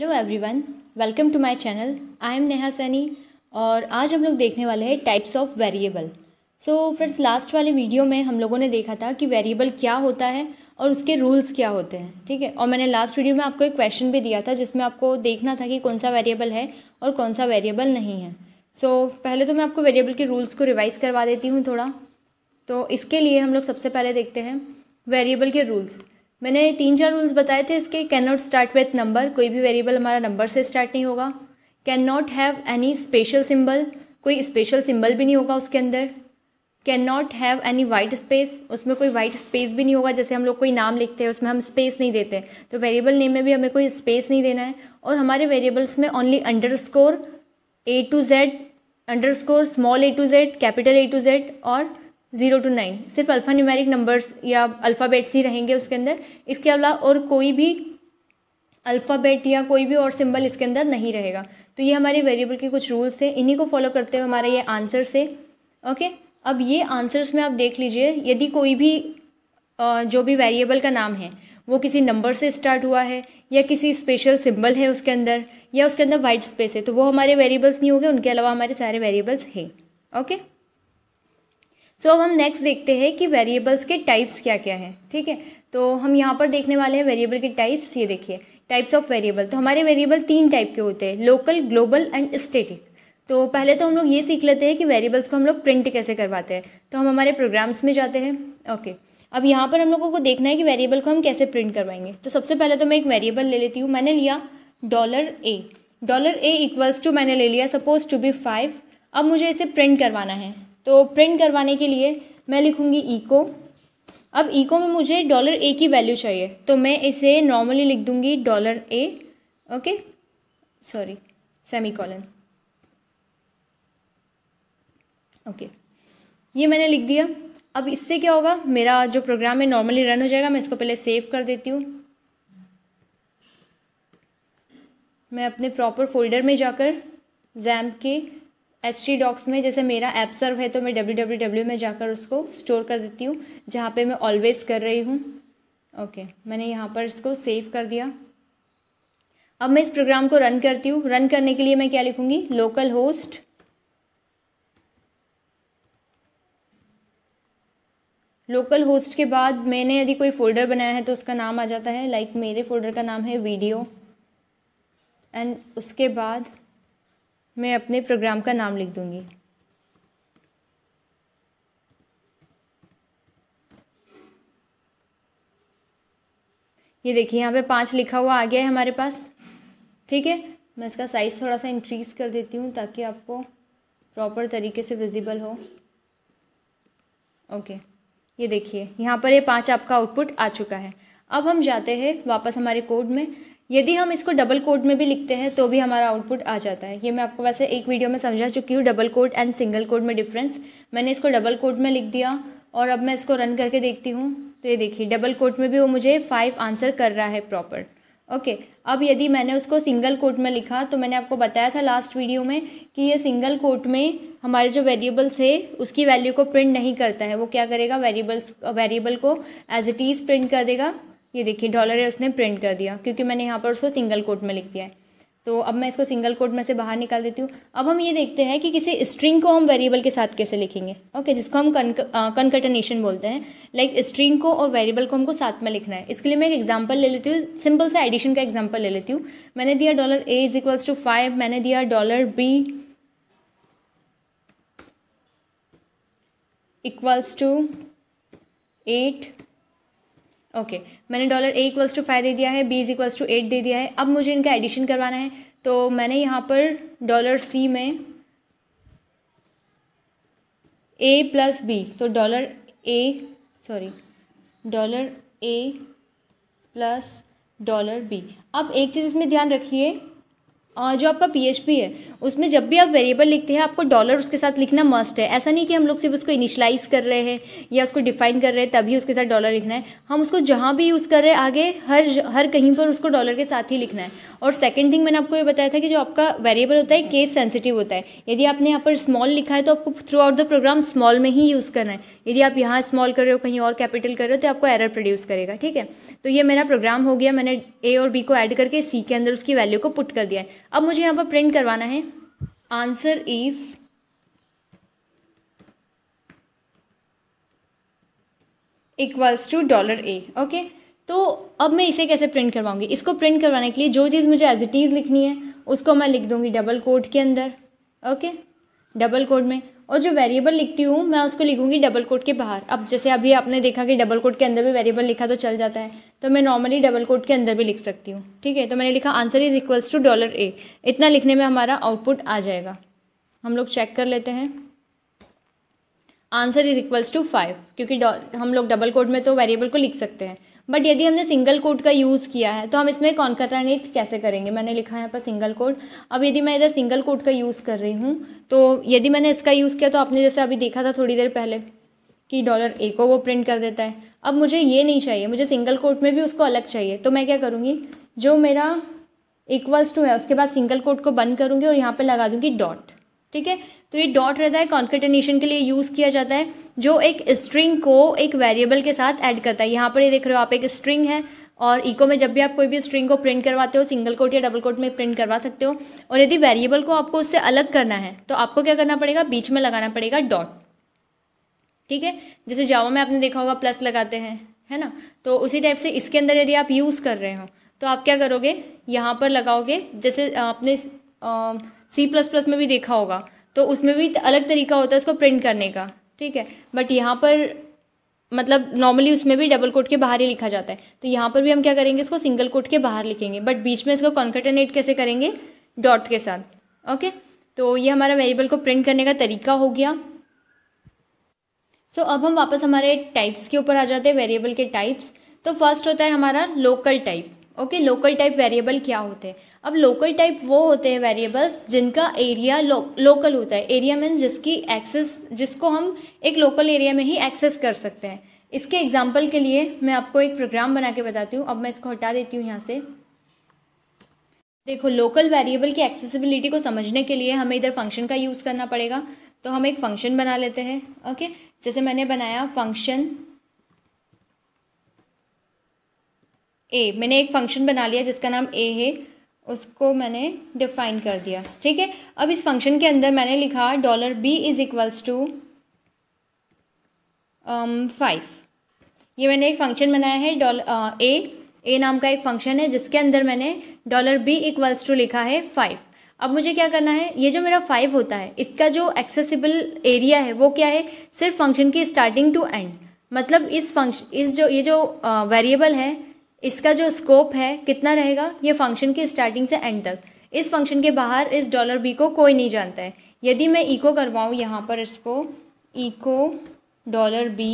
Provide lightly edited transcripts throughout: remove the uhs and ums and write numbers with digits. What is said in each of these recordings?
Hello everyone, welcome to my channel. I am Neha Saini और आज हम लोग देखने वाले हैं types of variable. So friends, last वाले वीडियो में हम लोगों ने देखा था कि वेरिएबल क्या होता है और उसके रूल्स क्या होते हैं, ठीक है। और मैंने लास्ट वीडियो में आपको एक क्वेश्चन भी दिया था जिसमें आपको देखना था कि कौन सा वेरिएबल है और कौन सा वेरिएबल नहीं है। सो पहले तो मैं आपको वेरिएबल के रूल्स को रिवाइज़ करवा देती हूँ थोड़ा। तो इसके लिए हम लोग सबसे पहले देखते हैं वेरिएबल के रूल्स। मैंने 3-4 रूल्स बताए थे इसके। Can not start with number, कोई भी वेरिएबल हमारा नंबर से स्टार्ट नहीं होगा। Can not have any special symbol, कोई स्पेशल सिंबल भी नहीं होगा उसके अंदर। Can not have any white space, उसमें कोई वाइट स्पेस भी नहीं होगा। जैसे हम लोग कोई नाम लिखते हैं उसमें हम स्पेस नहीं देते, तो वेरिएबल नेम में भी हमें कोई स्पेस नहीं देना है। और हमारे वेरिएबल्स में only underscore A to Z, underscore small A to Z, capital A to Z और 0 to 9 सिर्फ अल्फ़ा न्यूमेरिक नंबर्स या अल्फ़ाबेट्स ही रहेंगे उसके अंदर। इसके अलावा और कोई भी अल्फ़ाबेट या कोई भी और सिंबल इसके अंदर नहीं रहेगा। तो ये हमारे वेरिएबल के कुछ रूल्स थे, इन्हीं को फॉलो करते हुए हमारा ये आंसर्स है। ओके, अब ये आंसर्स में आप देख लीजिए, यदि कोई भी जो भी वेरिएबल का नाम है वो किसी नंबर से स्टार्ट हुआ है या किसी स्पेशल सिंबल है उसके अंदर या उसके अंदर वाइट स्पेस है, तो वो हमारे वेरिएबल्स नहीं होंगे। उनके अलावा हमारे सारे वेरिएबल्स हैं। ओके, सो अब हम नेक्स्ट देखते हैं कि वेरिएबल्स के टाइप्स क्या क्या हैं, ठीक है। तो हम यहाँ पर देखने वाले हैं वेरिएबल के टाइप्स। ये देखिए, टाइप्स ऑफ वेरिएबल। तो हमारे वेरिएबल 3 टाइप के होते हैं, लोकल, ग्लोबल एंड स्टैटिक। तो पहले तो हम लोग ये सीख लेते हैं कि वेरिएबल्स को हम लोग प्रिंट कैसे करवाते हैं। तो हम हमारे प्रोग्राम्स में जाते हैं। ओके, अब यहाँ पर हम लोगों को देखना है कि वेरिएबल को हम कैसे प्रिंट करवाएंगे। तो सबसे पहले तो मैं एक वेरिएबल ले लेती हूँ। मैंने लिया $A। $A इक्वल्स टू मैंने ले लिया सपोज टू बी 5। अब मुझे इसे प्रिंट करवाना है, तो प्रिंट करवाने के लिए मैं लिखूँगी इको। अब इको में मुझे $A की वैल्यू चाहिए, तो मैं इसे नॉर्मली लिख दूँगी $A। Okay, sorry, semicolon. Okay, ये मैंने लिख दिया। अब इससे क्या होगा, मेरा जो प्रोग्राम है नॉर्मली रन हो जाएगा। मैं इसको पहले सेव कर देती हूँ। मैं अपने प्रॉपर फोल्डर में जाकर XAMPP के htdocs में, जैसे मेरा ऐप सर्व है तो मैं www में जाकर उसको स्टोर कर देती हूँ, जहाँ पे मैं ऑलवेज कर रही हूँ। ओके, मैंने यहाँ पर इसको सेव कर दिया। अब मैं इस प्रोग्राम को रन करती हूँ। रन करने के लिए मैं क्या लिखूँगी, लोकल होस्ट के बाद मैंने यदि कोई फ़ोल्डर बनाया है तो उसका नाम आ जाता है। लाइक मेरे फोल्डर का नाम है वीडियो, एंड उसके बाद मैं अपने प्रोग्राम का नाम लिख दूँगी। ये देखिए, यहाँ पे 5 लिखा हुआ आ गया है हमारे पास, ठीक है। मैं इसका साइज़ थोड़ा सा इंक्रीज़ कर देती हूँ ताकि आपको प्रॉपर तरीके से विजिबल हो। ओके, ये देखिए, यहाँ पर ये 5 आपका आउटपुट आ चुका है। अब हम जाते हैं वापस हमारे कोड में। यदि हम इसको डबल कोड में भी लिखते हैं तो भी हमारा आउटपुट आ जाता है। ये मैं आपको वैसे एक वीडियो में समझा चुकी हूँ, double quote and single code में डिफरेंस। मैंने इसको डबल कोड में लिख दिया और अब मैं इसको रन करके देखती हूँ। तो ये देखिए, डबल कोड में भी वो मुझे 5 आंसर कर रहा है प्रॉपर। ओके, अब यदि मैंने उसको सिंगल कोट में लिखा, तो मैंने आपको बताया था लास्ट वीडियो में कि ये सिंगल कोट में हमारे जो वेरिएबल्स है उसकी वैल्यू को प्रिंट नहीं करता है। वो क्या करेगा, वेरिएबल को एज इट इज़ प्रिंट कर देगा। ये देखिए, $A उसने प्रिंट कर दिया क्योंकि मैंने यहाँ पर उसको सिंगल कोट में लिख दिया है। तो अब मैं इसको सिंगल कोट में से बाहर निकाल देती हूँ। अब हम ये देखते हैं कि किसी स्ट्रिंग को हम वेरिएबल के साथ कैसे लिखेंगे। ओके, जिसको हम कनकटेनेशन बोलते हैं। लाइक स्ट्रिंग को और वेरिएबल को हमको साथ में लिखना है। इसके लिए मैं एक एग्जांपल ले लेती हूँ, सिंपल सा एडिशन का एग्जांपल ले लेती हूँ। मैंने दिया $A इज इक्वल्स टू 5, मैंने दिया $B इक्वल्स टू 8। ओके, मैंने $A इक्वल्स टू 5 दे दिया है, B इज इक्वल्स टू 8 दे दिया है। अब मुझे इनका एडिशन करवाना है, तो मैंने यहाँ पर $C में A प्लस B, तो $A प्लस $B। अब एक चीज़ इसमें ध्यान रखिए जो आपका PHP है उसमें जब भी आप वेरिएबल लिखते हैं आपको डॉलर उसके साथ लिखना मस्ट है। ऐसा नहीं कि हम लोग सिर्फ उसको इनिशलाइज कर रहे हैं या उसको डिफाइन कर रहे हैं तभी उसके साथ डॉलर लिखना है। हम उसको जहाँ भी यूज़ कर रहे हैं आगे हर कहीं पर उसको डॉलर के साथ ही लिखना है। और सेकेंड थिंग मैंने आपको ये बताया था कि जो आपका वेरिएबल होता है केस सेंसिटिव होता है। यदि आपने यहाँ पर स्मॉल लिखा है तो आपको throughout the program small में ही यूज़ करना है। यदि आप यहाँ स्मॉल कर रहे हो कहीं और कैपिटल कर रहे हो तो आपको एरर प्रोड्यूस करेगा। ठीक है, तो ये मेरा प्रोग्राम हो गया। मैंने A और B को ऐड करके C के अंदर उसकी वैल्यू को पुट कर दिया है। अब मुझे यहाँ पर प्रिंट करवाना है answer is equals to $A। Okay, तो अब मैं इसे कैसे प्रिंट करवाऊंगी? इसको प्रिंट करवाने के लिए जो चीज़ मुझे एज इट इज़ लिखनी है उसको मैं लिख दूंगी डबल कोट के अंदर। ओके, डबल कोट में, और जो वेरिएबल लिखती हूँ मैं उसको लिखूंगी डबल कोट के बाहर। अब जैसे अभी आपने देखा कि डबल कोट के अंदर भी वेरिएबल लिखा तो चल जाता है, तो मैं नॉर्मली डबल कोट के अंदर भी लिख सकती हूँ। ठीक है, तो मैंने लिखा answer is equals to $A। इतना लिखने में हमारा आउटपुट आ जाएगा। हम लोग चेक कर लेते हैं। आंसर इज इक्वल्स टू 5, क्योंकि हम लोग डबल कोट में तो वेरिएबल को लिख सकते हैं। बट यदि हमने सिंगल कोट का यूज़ किया है तो हम इसमें कॉन्कैटेनेट कैसे करेंगे? मैंने लिखा है यहाँ पर सिंगल कोट। अब यदि मैं इधर सिंगल कोट का यूज़ कर रही हूँ तो यदि मैंने इसका यूज़ किया तो आपने जैसे अभी देखा था थोड़ी देर पहले कि $A को वो प्रिंट कर देता है। अब मुझे ये नहीं चाहिए, मुझे सिंगल कोट में भी उसको अलग चाहिए। तो मैं क्या करूँगी, जो मेरा इक्वल्स टू है उसके बाद सिंगल कोट को बंद करूँगी और यहाँ पर लगा दूँगी डॉट। ठीक है, तो ये डॉट रहता है कॉन्कैटेनेशन के लिए यूज़ किया जाता है, जो एक स्ट्रिंग को एक वेरिएबल के साथ ऐड करता है। यहाँ पर ये देख रहे हो आप, एक स्ट्रिंग है और इको में जब भी आप कोई भी स्ट्रिंग को प्रिंट करवाते हो सिंगल कोट या डबल कोट में प्रिंट करवा सकते हो। और यदि वेरिएबल को आपको उससे अलग करना है तो आपको क्या करना पड़ेगा, बीच में लगाना पड़ेगा डॉट। ठीक है, जैसे जावा में आपने देखा होगा प्लस लगाते हैं, है ना, तो उसी टाइप से इसके अंदर यदि आप यूज़ कर रहे हो तो आप क्या करोगे, यहाँ पर लगाओगे। जैसे आपने C++ में भी देखा होगा तो उसमें भी अलग तरीका होता है इसको प्रिंट करने का। ठीक है, बट यहाँ पर मतलब नॉर्मली उसमें भी डबल कोट के बाहर ही लिखा जाता है। तो यहाँ पर भी हम क्या करेंगे, इसको सिंगल कोट के बाहर लिखेंगे, बट बीच में इसको कॉन्कैटेनेट कैसे करेंगे, डॉट के साथ। ओके, तो ये हमारा वेरिएबल को प्रिंट करने का तरीका हो गया। सो अब हम वापस हमारे टाइप्स के ऊपर आ जाते हैं, वेरिएबल के टाइप्स। तो फर्स्ट होता है हमारा local type. Okay, local type variable क्या होते हैं? अब लोकल टाइप वो होते हैं वेरिएबल्स जिनका एरिया लोकल होता है। एरिया मीन्स जिसकी एक्सेस, जिसको हम एक लोकल एरिया में ही एक्सेस कर सकते हैं। इसके एग्जांपल के लिए मैं आपको एक प्रोग्राम बना के बताती हूँ। अब मैं इसको हटा देती हूँ यहाँ से। देखो, लोकल वेरिएबल की एक्सेसिबिलिटी को समझने के लिए हमें इधर फंक्शन का यूज़ करना पड़ेगा। तो हम एक फंक्शन बना लेते हैं। ओके, जैसे मैंने बनाया फंक्शन A, मैंने एक फंक्शन बना लिया जिसका नाम A है, उसको मैंने डिफाइन कर दिया। ठीक है, अब इस फंक्शन के अंदर मैंने लिखा $B इज इक्वल्स टू 5। ये मैंने एक फंक्शन बनाया है A नाम का एक फंक्शन है जिसके अंदर मैंने $B इक्वल्स टू लिखा है 5। अब मुझे क्या करना है, ये जो मेरा 5 होता है इसका जो एक्सेसिबल एरिया है वो क्या है, सिर्फ फंक्शन की स्टार्टिंग टू एंड। मतलब ये जो वेरिएबल है इसका जो स्कोप है कितना रहेगा, ये फंक्शन की स्टार्टिंग से एंड तक। इस फंक्शन के बाहर इस $B को कोई नहीं जानता है। यदि मैं इको करवाऊँ यहाँ पर इसको इको $B,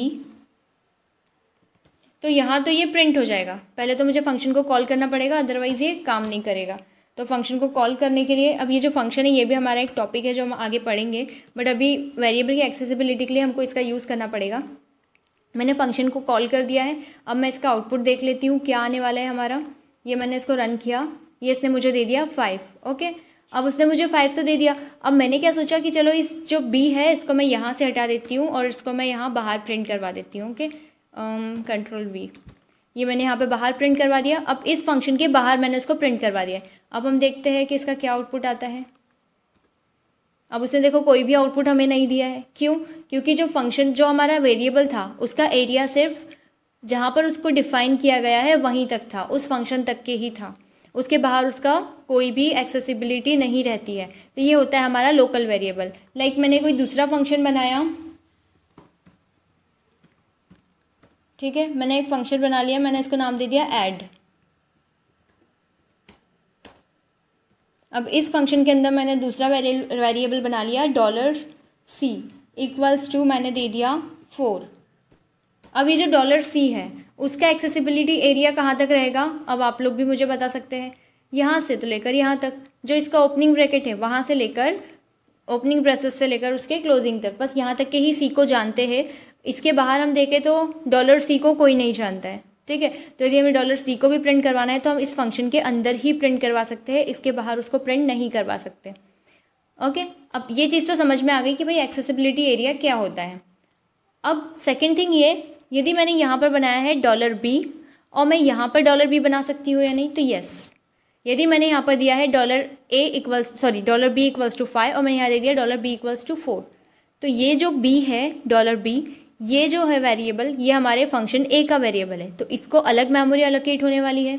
तो यहाँ तो ये प्रिंट हो जाएगा। पहले तो मुझे फंक्शन को कॉल करना पड़ेगा, अदरवाइज़ ये काम नहीं करेगा। तो फंक्शन को कॉल करने के लिए, अब ये जो फंक्शन है ये भी हमारा एक टॉपिक है जो हम आगे पढ़ेंगे, बट अभी वेरिएबल की एक्सेसिबिलिटी के लिए हमको इसका यूज़ करना पड़ेगा। मैंने फंक्शन को कॉल कर दिया है। अब मैं इसका आउटपुट देख लेती हूँ क्या आने वाला है हमारा। ये मैंने इसको रन किया, ये इसने मुझे दे दिया 5। ओके, अब उसने मुझे 5 तो दे दिया। अब मैंने क्या सोचा कि चलो इस जो B है इसको मैं यहाँ से हटा देती हूँ और इसको मैं यहाँ बाहर प्रिंट करवा देती हूँ। ओके, Ctrl+V, ये मैंने यहाँ पे बाहर प्रिंट करवा दिया। अब इस फंक्शन के बाहर मैंने उसको प्रिंट करवा दिया। अब हम देखते हैं कि इसका क्या आउटपुट आता है। अब उसने देखो कोई भी आउटपुट हमें नहीं दिया है। क्यों? क्योंकि जो फंक्शन, जो हमारा वेरिएबल था उसका एरिया सिर्फ जहाँ पर उसको डिफाइन किया गया है वहीं तक था, उस फंक्शन तक के ही था। उसके बाहर उसका कोई भी एक्सेसिबिलिटी नहीं रहती है। तो ये होता है हमारा लोकल वेरिएबल। लाइक मैंने कोई दूसरा फंक्शन बनाया, ठीक है, मैंने एक फंक्शन बना लिया, मैंने इसको नाम दे दिया ऐड। अब इस फंक्शन के अंदर मैंने दूसरा वेरिएबल बना लिया $C इक्वल्स टू, मैंने दे दिया 4। अब ये जो $C है उसका एक्सेसिबिलिटी एरिया कहाँ तक रहेगा, अब आप लोग भी मुझे बता सकते हैं। यहाँ से तो लेकर यहाँ तक, जो इसका ओपनिंग ब्रैकेट है वहाँ से लेकर ओपनिंग ब्रेसेस से लेकर उसके क्लोजिंग तक, बस यहाँ तक के ही सी को जानते हैं। इसके बाहर हम देखें तो डॉलर सी को कोई नहीं जानता है, ठीक है। तो यदि हमें डॉलर सी को भी प्रिंट करवाना है तो हम इस फंक्शन के अंदर ही प्रिंट करवा सकते हैं, इसके बाहर उसको प्रिंट नहीं करवा सकते। ओके, अब ये चीज़ तो समझ में आ गई कि भाई एक्सेसिबिलिटी एरिया क्या होता है। अब सेकेंड थिंग ये, यदि मैंने यहाँ पर बनाया है डॉलर बी और मैं यहाँ पर डॉलर बी बना सकती हूँ या नहीं, तो यस। यदि मैंने यहाँ पर दिया है डॉलर बी इक्वल्स टू 5 और मैंने यहाँ दे दिया डॉलर बी इक्वल्स टू 4, तो ये जो बी है डॉलर बी, ये जो है वेरिएबल, ये हमारे फंक्शन ए का वेरिएबल है, तो इसको अलग मेमोरी एलोकेट होने वाली है।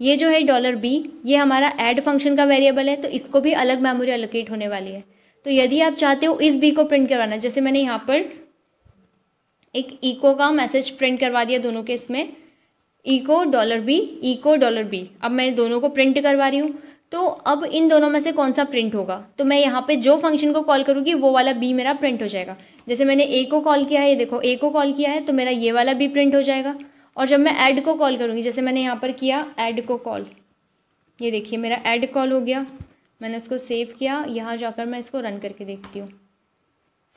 ये जो है डॉलर बी, ये हमारा ऐड फंक्शन का वेरिएबल है, तो इसको भी अलग मेमोरी एलोकेट होने वाली है। तो यदि आप चाहते हो इस बी को प्रिंट करवाना, जैसे मैंने यहाँ पर एक इको का मैसेज प्रिंट करवा दिया दोनों के इसमें, इको डॉलर बी, अब मैं दोनों को प्रिंट करवा रही हूँ। तो अब इन दोनों में से कौन सा प्रिंट होगा, तो मैं यहाँ पे जो फंक्शन को कॉल करूँगी वो वाला बी मेरा प्रिंट हो जाएगा। जैसे मैंने ए को कॉल किया है, ये देखो ए को कॉल किया है, तो मेरा ये वाला बी प्रिंट हो जाएगा। और जब मैं ऐड को कॉल करूँगी, जैसे मैंने यहाँ पर किया ऐड को कॉल, ये देखिए मेरा ऐड कॉल हो गया, मैंने उसको सेव किया, यहाँ जाकर मैं इसको रन करके देखती हूँ।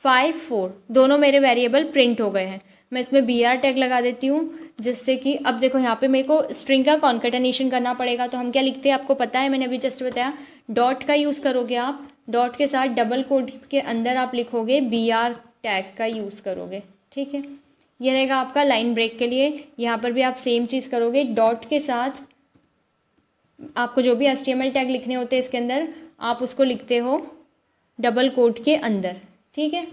5 4 दोनों मेरे वेरिएबल प्रिंट हो गए हैं। मैं इसमें BR टैग लगा देती हूँ, जिससे कि अब देखो यहाँ पे मेरे को स्ट्रिंग का कॉन्केटेनेशन करना पड़ेगा। तो हम क्या लिखते हैं आपको पता है, मैंने अभी जस्ट बताया, डॉट का यूज़ करोगे आप, डॉट के साथ डबल कोट के अंदर आप लिखोगे BR टैग का यूज़ करोगे, ठीक है। ये रहेगा आपका लाइन ब्रेक के लिए। यहाँ पर भी आप सेम चीज़ करोगे, डॉट के साथ आपको जो भी HTML टैग लिखने होते हैं इसके अंदर, आप उसको लिखते हो डबल कोट के अंदर, ठीक है।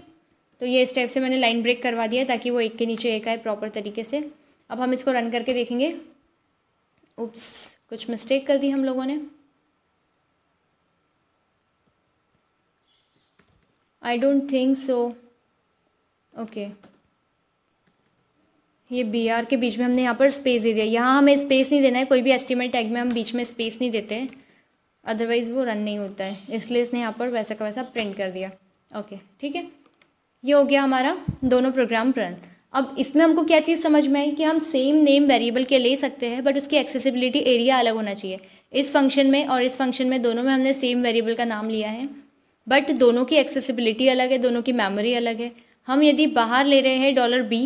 तो ये इस टाइप से मैंने लाइन ब्रेक करवा दिया ताकि वो एक के नीचे एक आए प्रॉपर तरीके से। अब हम इसको रन करके देखेंगे। उप्स, कुछ मिस्टेक कर दी हम लोगों ने, I don't think so. Okay, ये BR के बीच में हमने यहाँ पर स्पेस दे दिया, यहाँ हमें स्पेस नहीं देना है, कोई भी HTML टैग में हम बीच में स्पेस नहीं देते हैं, अदरवाइज़ वो रन नहीं होता है, इसलिए इसने यहाँ पर वैसा का वैसा प्रिंट कर दिया। ओके, ठीक है, ये हो गया हमारा दोनों प्रोग्राम रन। अब इसमें हमको क्या चीज़ समझ में आई कि हम सेम नेम वेरिएबल के ले सकते हैं, बट उसकी एक्सेसिबिलिटी एरिया अलग होना चाहिए। इस फंक्शन में और इस फंक्शन में दोनों में हमने सेम वेरिएबल का नाम लिया है, बट दोनों की एक्सेसिबिलिटी अलग है, दोनों की मेमोरी अलग है। हम यदि बाहर ले रहे हैं डॉलर बी,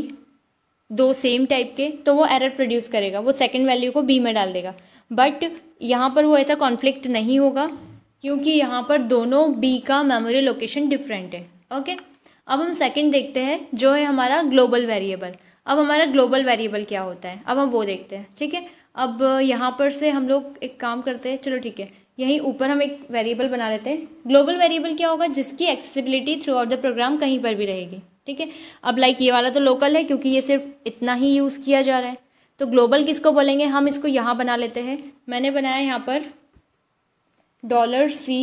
दो सेम टाइप के, तो वो एरर प्रोड्यूस करेगा, वो सेकेंड वैल्यू को बी में डाल देगा। बट यहाँ पर वो ऐसा कॉन्फ्लिक्ट नहीं होगा, क्योंकि यहाँ पर दोनों बी का मेमोरी लोकेशन डिफरेंट है। ओके, अब हम सेकंड देखते हैं जो है हमारा ग्लोबल वेरिएबल। अब हमारा ग्लोबल वेरिएबल क्या होता है, अब हम वो देखते हैं, ठीक है। अब यहाँ पर से हम लोग एक काम करते हैं, चलो ठीक है, यहीं ऊपर हम एक वेरिएबल बना लेते हैं। ग्लोबल वेरिएबल क्या होगा, जिसकी accessibility throughout the program कहीं पर भी रहेगी, ठीक है। अब लाइक ये वाला तो लोकल है, क्योंकि ये सिर्फ इतना ही यूज़ किया जा रहा है। तो ग्लोबल किसको बोलेंगे, हम इसको यहाँ बना लेते हैं। मैंने बनाया यहाँ पर $C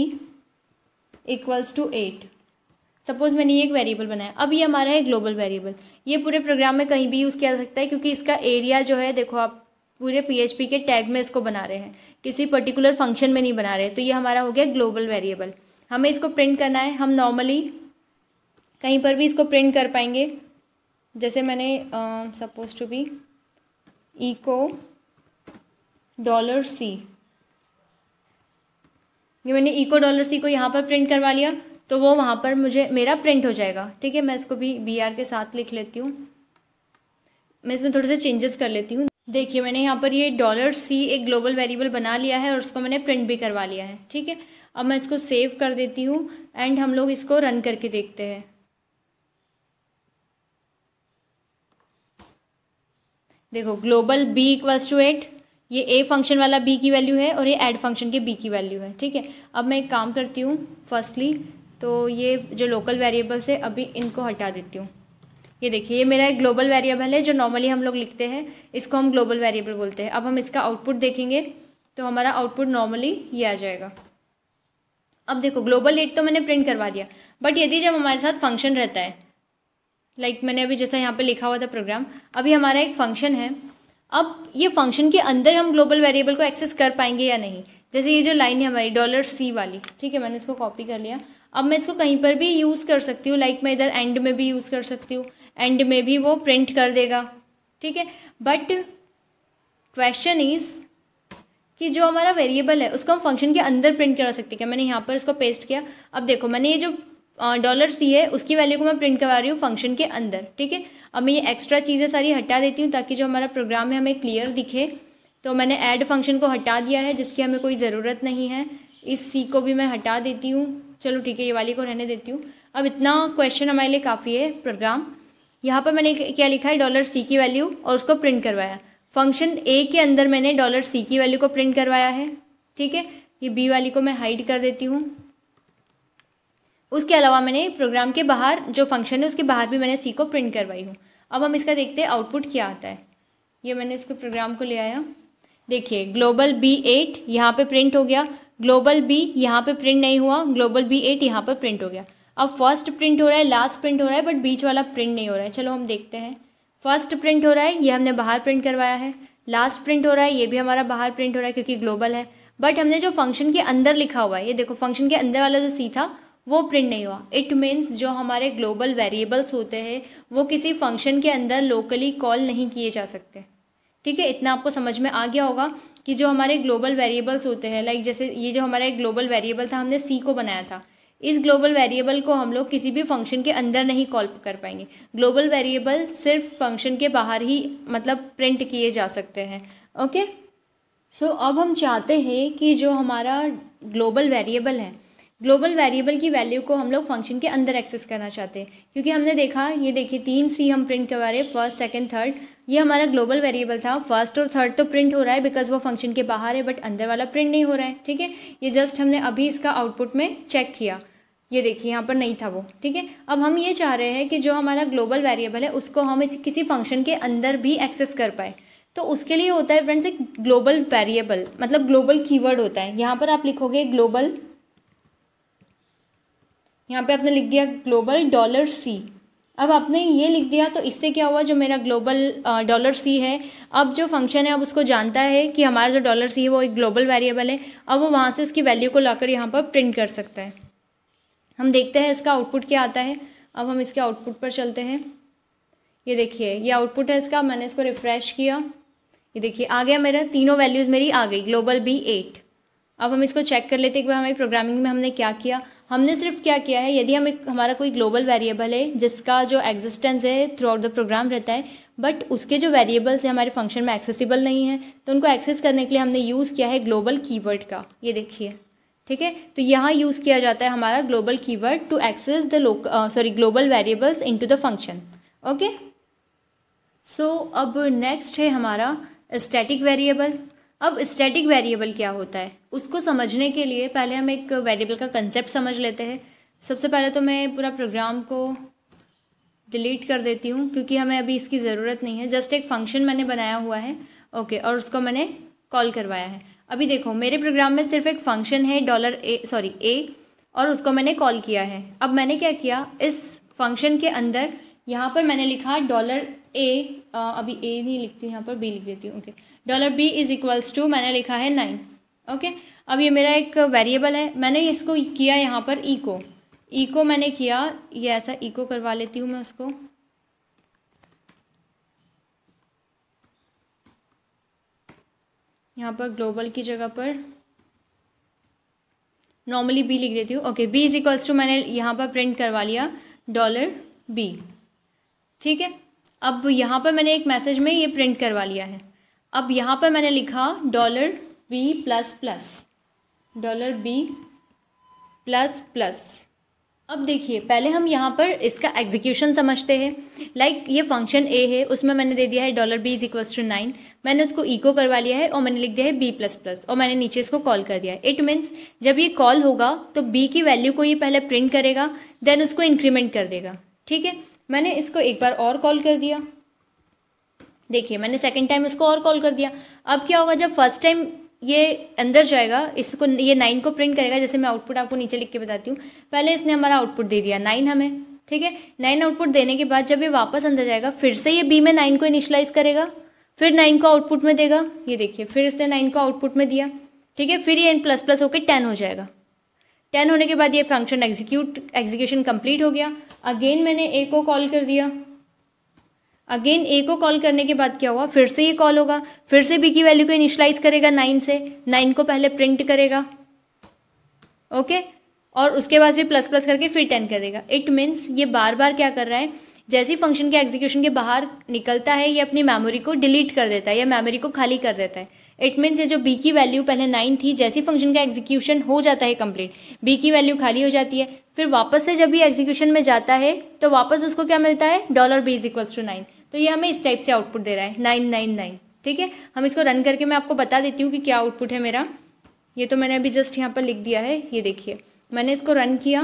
इक्वल्स टू 8। सपोज मैंने ये एक वेरिएबल बनाया, अब ये हमारा है ग्लोबल वेरिएबल। ये पूरे प्रोग्राम में कहीं भी यूज़ किया जा सकता है, क्योंकि इसका एरिया जो है, देखो आप पूरे PHP के टैग में इसको बना रहे हैं, किसी पर्टिकुलर फंक्शन में नहीं बना रहे। तो ये हमारा हो गया ग्लोबल वेरिएबल। हमें इसको प्रिंट करना है, हम नॉर्मली कहीं पर भी इसको प्रिंट कर पाएंगे। जैसे मैंने suppose to be echo $C, ये मैंने इको $C को यहाँ पर प्रिंट करवा लिया, तो वो वहाँ पर मेरा प्रिंट हो जाएगा, ठीक है। मैं इसको भी BR के साथ लिख लेती हूँ, मैं इसमें थोड़े से चेंजेस कर लेती हूँ। देखिए मैंने यहाँ पर ये $C एक ग्लोबल वेरिएबल बना लिया है और उसको मैंने प्रिंट भी करवा लिया है, ठीक है। अब मैं इसको सेव कर देती हूँ एंड हम लोग इसको रन करके देखते हैं। देखो ग्लोबल B इक्वल्स टू 8, ये A फंक्शन वाला B की वैल्यू है और ये ऐड फंक्शन के B की वैल्यू है, ठीक है। अब मैं एक काम करती हूँ, फर्स्टली तो ये जो लोकल वेरिएबल्स है अभी इनको हटा देती हूँ। ये देखिए ये मेरा एक ग्लोबल वेरिएबल है, जो नॉर्मली हम लोग लिखते हैं, इसको हम ग्लोबल वेरिएबल बोलते हैं। अब हम इसका आउटपुट देखेंगे तो हमारा आउटपुट नॉर्मली ये आ जाएगा। अब देखो ग्लोबल 8 तो मैंने प्रिंट करवा दिया, बट यदि जब हमारे साथ फंक्शन रहता है, लाइक मैंने अभी जैसा यहाँ पे लिखा हुआ था प्रोग्राम, अभी हमारा एक फंक्शन है, अब ये फंक्शन के अंदर हम ग्लोबल वेरिएबल को एक्सेस कर पाएंगे या नहीं। जैसे ये जो लाइन है हमारी $C वाली, ठीक है, मैंने इसको कॉपी कर लिया। अब मैं इसको कहीं पर भी यूज़ कर सकती हूँ, लाइक मैं इधर एंड में भी यूज़ कर सकती हूँ, एंड में भी वो प्रिंट कर देगा, ठीक है। बट क्वेश्चन इज़ कि जो हमारा वेरिएबल है उसको हम फंक्शन के अंदर प्रिंट करा सकते हैं क्या। मैंने यहाँ पर इसको पेस्ट किया। अब देखो मैंने ये जो $C है उसकी वैल्यू को मैं प्रिंट करवा रही हूँ फंक्शन के अंदर, ठीक है। अब मैं ये एक्स्ट्रा चीज़ें सारी हटा देती हूँ ताकि जो हमारा प्रोग्राम है हमें क्लियर दिखे। तो मैंने ऐड फंक्शन को हटा दिया है जिसकी हमें कोई ज़रूरत नहीं है। इस C को भी मैं हटा देती हूँ। चलो ठीक है, ये वाली को रहने देती हूँ। अब इतना क्वेश्चन हमारे लिए काफ़ी है प्रोग्राम। यहाँ पर मैंने क्या लिखा है, $C की वैल्यू और उसको प्रिंट करवाया। फंक्शन A के अंदर मैंने $C की वैल्यू को प्रिंट करवाया है, ठीक है। ये B वाली को मैं हाइड कर देती हूँ। उसके अलावा मैंने प्रोग्राम के बाहर जो फंक्शन है उसके बाहर भी मैंने C को प्रिंट करवाई हूँ। अब हम इसका देखते हैं आउटपुट क्या आता है। ये मैंने इसको प्रोग्राम को ले आया। देखिए ग्लोबल B8 यहाँ पे प्रिंट हो गया, ग्लोबल B यहाँ पे प्रिंट नहीं हुआ, ग्लोबल B8 यहाँ पर प्रिंट हो गया। अब फर्स्ट प्रिंट हो रहा है, लास्ट प्रिंट हो रहा है, बट बीच वाला प्रिंट नहीं हो रहा है। चलो हम देखते हैं। फर्स्ट प्रिंट हो रहा है, ये हमने बाहर प्रिंट करवाया है। लास्ट प्रिंट हो रहा है, ये भी हमारा बाहर प्रिंट हो रहा है क्योंकि ग्लोबल है। बट हमने जो फंक्शन के अंदर लिखा हुआ है, ये देखो फंक्शन के अंदर वाला जो C था वो प्रिंट नहीं हुआ। इट मीन्स जो हमारे ग्लोबल वेरिएबल्स होते हैं वो किसी फंक्शन के अंदर लोकली कॉल नहीं किए जा सकते, ठीक है। इतना आपको समझ में आ गया होगा कि जो हमारे ग्लोबल वेरिएबल्स होते हैं, लाइक जैसे ये जो हमारा एक ग्लोबल वेरिएबल था, हमने C को बनाया था। इस ग्लोबल वेरिएबल को हम लोग किसी भी फंक्शन के अंदर नहीं कॉल कर पाएंगे। ग्लोबल वेरिएबल सिर्फ फंक्शन के बाहर ही मतलब प्रिंट किए जा सकते हैं, ओके। सो अब हम चाहते हैं कि जो हमारा ग्लोबल वेरिएबल है, ग्लोबल वेरिएबल की वैल्यू को हम लोग फंक्शन के अंदर एक्सेस करना चाहते हैं। क्योंकि हमने देखा, ये देखिए 3 C हम प्रिंट करवा रहे हैं, फर्स्ट सेकंड थर्ड। ये हमारा ग्लोबल वेरिएबल था, फर्स्ट और थर्ड तो प्रिंट हो रहा है बिकॉज वो फंक्शन के बाहर है, बट अंदर वाला प्रिंट नहीं हो रहा है, ठीक है। ये जस्ट हमने अभी इसका आउटपुट में चेक किया, ये देखिए यहाँ पर नहीं था वो, ठीक है। अब हम ये चाह रहे हैं कि जो हमारा ग्लोबल वेरिएबल है उसको हम किसी फंक्शन के अंदर भी एक्सेस कर पाए। तो उसके लिए होता है फ्रेंड्स एक ग्लोबल वेरिएबल, मतलब ग्लोबल कीवर्ड होता है। यहाँ पर आप लिखोगे ग्लोबल, यहाँ पे आपने लिख दिया ग्लोबल $C। अब आपने ये लिख दिया तो इससे क्या हुआ, जो मेरा ग्लोबल $C है, अब जो फंक्शन है अब उसको जानता है कि हमारा जो $C है वो एक ग्लोबल वेरिएबल है। अब वो वहाँ से उसकी वैल्यू को लाकर यहाँ पर प्रिंट कर सकता है। हम देखते हैं इसका आउटपुट क्या आता है। अब हम इसके आउटपुट पर चलते हैं। ये देखिए ये आउटपुट है इसका। मैंने इसको रिफ़्रेश किया, ये देखिए आ गया मेरा, तीनों वैल्यूज़ मेरी आ गई, ग्लोबल B8। अब हम इसको चेक कर लेते हैं कि हमारी प्रोग्रामिंग में हमने क्या किया। हमने सिर्फ क्या किया है, यदि हमारा कोई ग्लोबल वेरिएबल है जिसका जो एग्जिस्टेंस है थ्रू आउट द प्रोग्राम रहता है, बट उसके जो वेरिएबल्स हैं हमारे फंक्शन में एक्सेसिबल नहीं है, तो उनको एक्सेस करने के लिए हमने यूज़ किया है ग्लोबल कीवर्ड का। ये देखिए, ठीक है। तो यहाँ यूज़ किया जाता है हमारा global keyword to access the global variables into the function, okay. So अब नेक्स्ट है हमारा स्टैटिक वेरिएबल। अब स्टैटिक वेरिएबल क्या होता है उसको समझने के लिए पहले हम एक वेरिएबल का कंसेप्ट समझ लेते हैं। सबसे पहले तो मैं पूरा प्रोग्राम को डिलीट कर देती हूँ क्योंकि हमें अभी इसकी ज़रूरत नहीं है। जस्ट एक फंक्शन मैंने बनाया हुआ है, ओके, और उसको मैंने कॉल करवाया है। अभी देखो मेरे प्रोग्राम में सिर्फ एक फंक्शन है A, और उसको मैंने कॉल किया है। अब मैंने क्या किया, इस फंक्शन के अंदर यहाँ पर मैंने लिखा $A, अभी A नहीं लिखती हूँ, यहाँ पर B लिख देती हूँ, okay. $B is equals to मैंने लिखा है 9, ओके। अब ये मेरा एक वेरिएबल है, मैंने इसको किया यहाँ पर इको मैंने किया, ये ऐसा इको करवा लेती हूँ मैं उसको। यहाँ पर ग्लोबल की जगह पर नॉर्मली B लिख देती हूँ, okay. B is equals to मैंने यहाँ पर प्रिंट करवा लिया $B, ठीक है। अब यहाँ पर मैंने एक मैसेज में ये प्रिंट करवा लिया है। अब यहाँ पर मैंने लिखा $B++। अब देखिए पहले हम यहाँ पर इसका एग्जीक्यूशन समझते हैं। लाइक ये फंक्शन A है, उसमें मैंने दे दिया है $B इज इक्वल्स टू 9। मैंने उसको इको करवा लिया है और मैंने लिख दिया है B++, और मैंने नीचे इसको कॉल कर दिया है। इट मीन्स जब ये कॉल होगा तो B की वैल्यू को ये पहले प्रिंट करेगा, देन उसको इंक्रीमेंट कर देगा, ठीक है। मैंने इसको एक बार और कॉल कर दिया, देखिए मैंने सेकंड टाइम उसको और कॉल कर दिया। अब क्या होगा, जब फर्स्ट टाइम ये अंदर जाएगा, इसको ये 9 को प्रिंट करेगा। जैसे मैं आउटपुट आपको नीचे लिख के बताती हूँ। पहले इसने हमारा आउटपुट दे दिया 9 हमें, ठीक है। 9 आउटपुट देने के बाद जब ये वापस अंदर जाएगा फिर से ये B में 9 को इनिशलाइज करेगा, फिर 9 को आउटपुट में देगा। ये देखिए फिर इसने 9 को आउटपुट में दिया, ठीक है। फिर ये n++ होकर 10 हो जाएगा। 10 होने के बाद ये फंक्शन एग्जीक्यूशन कंप्लीट हो गया। अगेन मैंने A को कॉल कर दिया, अगेन ए को कॉल करने के बाद क्या हुआ, फिर से ये कॉल होगा, फिर से बी की वैल्यू को इनिशलाइज करेगा 9 से, 9 को पहले प्रिंट करेगा, ओके, और उसके बाद फिर प्लस प्लस करके फिर 10 कर देगा। इट मीन्स ये बार बार क्या कर रहा है, जैसे ही फंक्शन के एग्जीक्यूशन के बाहर निकलता है ये अपनी मेमोरी को डिलीट कर देता है या मेमोरी को खाली कर देता है। इट मीन्स ये जो बी की वैल्यू पहले 9 थी, जैसे ही फंक्शन का एग्जीक्यूशन हो जाता है कंप्लीट, बी की वैल्यू खाली हो जाती है, फिर वापस से जब ये एग्जीक्यूशन में जाता है तो वापस उसको क्या मिलता है, $b=9। तो ये हमें इस टाइप से आउटपुट दे रहा है 999। ठीक है, हम इसको रन करके मैं आपको बता देती हूँ कि क्या आउटपुट है मेरा। ये तो मैंने अभी जस्ट यहाँ पर लिख दिया है, ये देखिए मैंने इसको रन किया,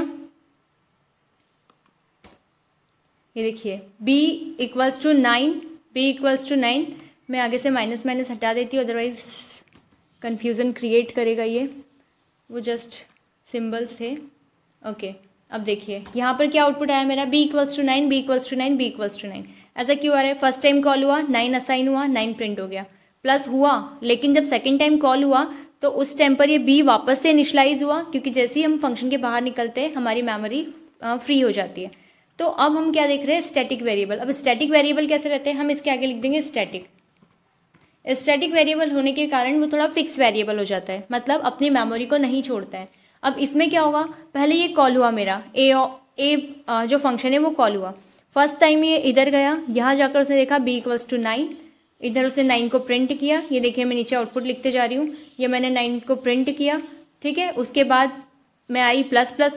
ये देखिए b=9, b=9। मैं आगे से माइनस माइनस हटा देती हूँ, अदरवाइज कन्फ्यूज़न क्रिएट करेगा ये, वो जस्ट सिम्बल्स थे। ओके, अब देखिए यहाँ पर क्या आउटपुट आया मेरा, b=9, b=9, b=9। ऐसा क्यों आ रहा है, फर्स्ट टाइम कॉल हुआ 9 असाइन हुआ, 9 प्रिंट हो गया, प्लस हुआ, लेकिन जब सेकेंड टाइम कॉल हुआ तो उस टाइम पर ये b वापस से इनिशलाइज हुआ, क्योंकि जैसे ही हम फंक्शन के बाहर निकलते हैं हमारी मेमोरी फ्री हो जाती है। तो अब हम क्या देख रहे हैं, स्टैटिक वेरिएबल। अब स्टैटिक वेरिएबल कैसे रहते हैं, हम इसके आगे लिख देंगे स्टैटिक। स्टैटिक वेरिएबल होने के कारण वो थोड़ा फिक्स वेरिएबल हो जाता है, मतलब अपनी मेमोरी को नहीं छोड़ता है। अब इसमें क्या होगा, पहले ये कॉल हुआ मेरा ए जो फंक्शन है वो कॉल हुआ, फर्स्ट टाइम ये इधर गया, यहाँ जाकर उसने देखा b=9, इधर उसने 9 को प्रिंट किया, ये देखिए मैं नीचे आउटपुट लिखते जा रही हूँ, ये मैंने 9 को प्रिंट किया। ठीक है, उसके बाद मैं आई प्लस प्लस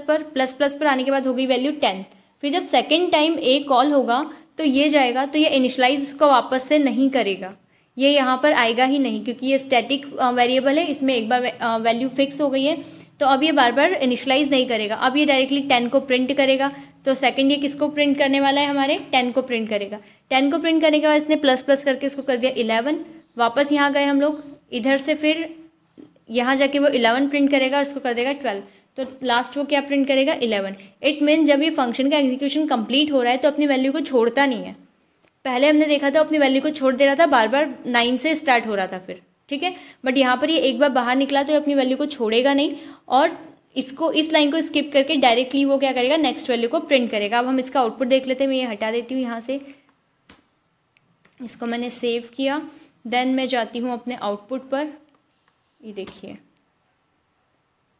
पर आने के बाद हो गई वैल्यू 10। फिर जब सेकेंड टाइम ए कॉल होगा तो ये जाएगा, तो ये इनिशलाइज उसको वापस से नहीं करेगा, ये यहाँ पर आएगा ही नहीं, क्योंकि ये स्टैटिक वेरिएबल है, इसमें एक बार वैल्यू फिक्स हो गई है, तो अब ये बार बार इनिशलाइज नहीं करेगा। अब ये डायरेक्टली 10 को प्रिंट करेगा, तो सेकंड ये किसको प्रिंट करने वाला है, हमारे 10 को प्रिंट करेगा। 10 को प्रिंट करने के बाद इसने प्लस प्लस करके इसको कर दिया 11, वापस यहाँ गए हम लोग, इधर से फिर यहाँ जाके वो 11 प्रिंट करेगा और इसको कर देगा 12, तो लास्ट वो क्या प्रिंट करेगा, 11। इट मीन जब ये फंक्शन का एग्जीक्यूशन कंप्लीट हो रहा है तो अपनी वैल्यू को छोड़ता नहीं है। पहले हमने देखा था अपनी वैल्यू को छोड़ दे रहा था, बार बार 9 से स्टार्ट हो रहा था फिर, ठीक है, बट यहाँ पर ये एक बार बाहर निकला तो अपनी वैल्यू को छोड़ेगा नहीं, और इसको इस लाइन को स्किप करके डायरेक्टली वो क्या करेगा, नेक्स्ट वैल्यू को प्रिंट करेगा। अब हम इसका आउटपुट देख लेते हैं, मैं ये हटा देती हूँ यहाँ से, इसको मैंने सेव किया, देन मैं जाती हूँ अपने आउटपुट पर, ये देखिए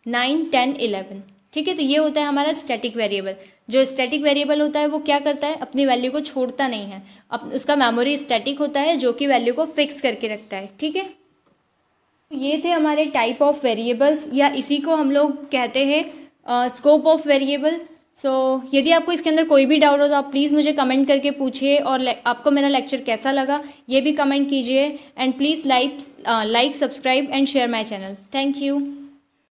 9, 10, 11। ठीक है, तो ये होता है हमारा स्टैटिक वेरिएबल। जो स्टैटिक वेरिएबल होता है वो क्या करता है, अपनी वैल्यू को छोड़ता नहीं है, उसका मेमोरी स्टैटिक होता है जो कि वैल्यू को फिक्स करके रखता है। ठीक है, ये थे हमारे टाइप ऑफ वेरिएबल्स, या इसी को हम लोग कहते हैं स्कोप ऑफ वेरिएबल। सो यदि आपको इसके अंदर कोई भी डाउट हो तो आप प्लीज़ मुझे कमेंट करके पूछिए, और आपको मेरा लेक्चर कैसा लगा ये भी कमेंट कीजिए, and please like, subscribe and share my channel. Thank you.